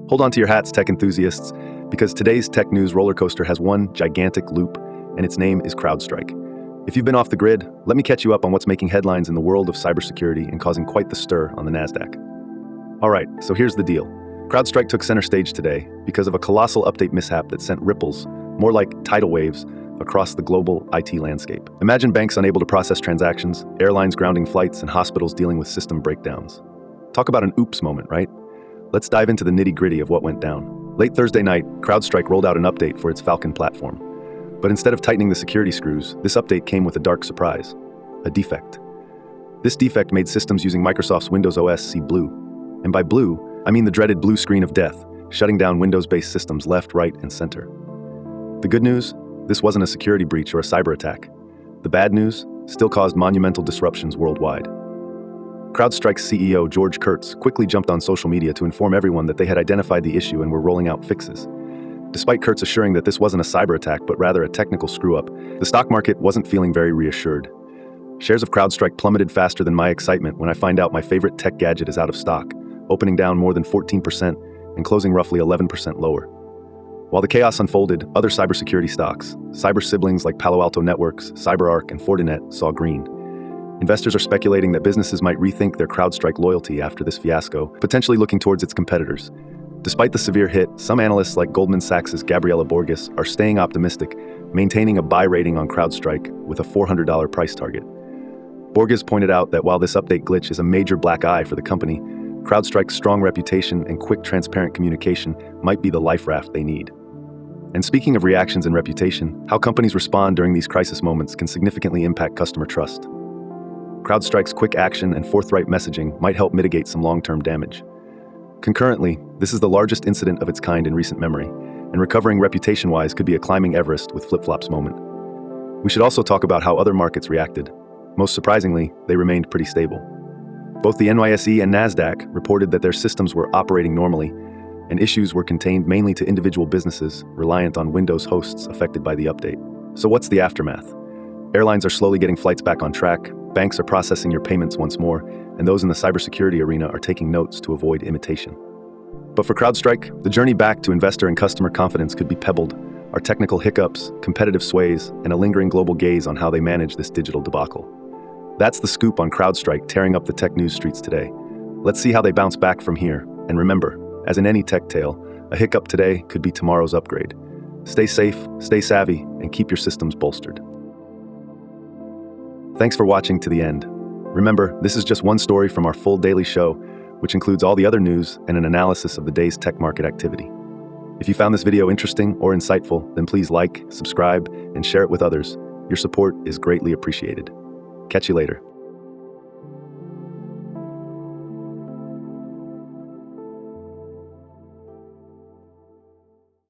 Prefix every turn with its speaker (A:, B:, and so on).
A: Hold on to your hats, tech enthusiasts, because today's tech news roller coaster has one gigantic loop, and its name is CrowdStrike. If you've been off the grid, let me catch you up on what's making headlines in the world of cybersecurity and causing quite the stir on the NASDAQ. All right, so here's the deal. CrowdStrike took center stage today because of a colossal update mishap that sent ripples, more like tidal waves, across the global IT landscape. Imagine banks unable to process transactions, airlines grounding flights, and hospitals dealing with system breakdowns. Talk about an oops moment, right? Let's dive into the nitty-gritty of what went down. Late Thursday night, CrowdStrike rolled out an update for its Falcon platform. But instead of tightening the security screws, this update came with a dark surprise: a defect. This defect made systems using Microsoft's Windows OS see blue. And by blue, I mean the dreaded blue screen of death, shutting down Windows-based systems left, right, and center. The good news? This wasn't a security breach or a cyber attack. The bad news still caused monumental disruptions worldwide. CrowdStrike's CEO, George Kurtz, quickly jumped on social media to inform everyone that they had identified the issue and were rolling out fixes. Despite Kurtz assuring that this wasn't a cyber attack but rather a technical screw-up, the stock market wasn't feeling very reassured. Shares of CrowdStrike plummeted faster than my excitement when I find out my favorite tech gadget is out of stock, opening down more than 14% and closing roughly 11% lower. While the chaos unfolded, other cybersecurity stocks, cyber siblings like Palo Alto Networks, CyberArk, and Fortinet, saw green. Investors are speculating that businesses might rethink their CrowdStrike loyalty after this fiasco, potentially looking towards its competitors. Despite the severe hit, some analysts like Goldman Sachs' Gabriela Borges are staying optimistic, maintaining a buy rating on CrowdStrike with a $400 price target. Borges pointed out that while this update glitch is a major black eye for the company, CrowdStrike's strong reputation and quick, transparent communication might be the life raft they need. And speaking of reactions and reputation, how companies respond during these crisis moments can significantly impact customer trust. CrowdStrike's quick action and forthright messaging might help mitigate some long-term damage. Concurrently, this is the largest incident of its kind in recent memory, and recovering reputation-wise could be a climbing Everest with flip-flops moment. We should also talk about how other markets reacted. Most surprisingly, they remained pretty stable. Both the NYSE and NASDAQ reported that their systems were operating normally, and issues were contained mainly to individual businesses reliant on Windows hosts affected by the update. So what's the aftermath? Airlines are slowly getting flights back on track, banks are processing your payments once more, and those in the cybersecurity arena are taking notes to avoid imitation. But for CrowdStrike, the journey back to investor and customer confidence could be pebbled. Our technical hiccups, competitive sways, and a lingering global gaze on how they manage this digital debacle. That's the scoop on CrowdStrike tearing up the tech news streets today. Let's see how they bounce back from here. And remember, as in any tech tale, a hiccup today could be tomorrow's upgrade. Stay safe, stay savvy, and keep your systems bolstered. Thanks for watching to the end. Remember, this is just one story from our full daily show, which includes all the other news and an analysis of the day's tech market activity. If you found this video interesting or insightful, then please like, subscribe, and share it with others. Your support is greatly appreciated. Catch you later.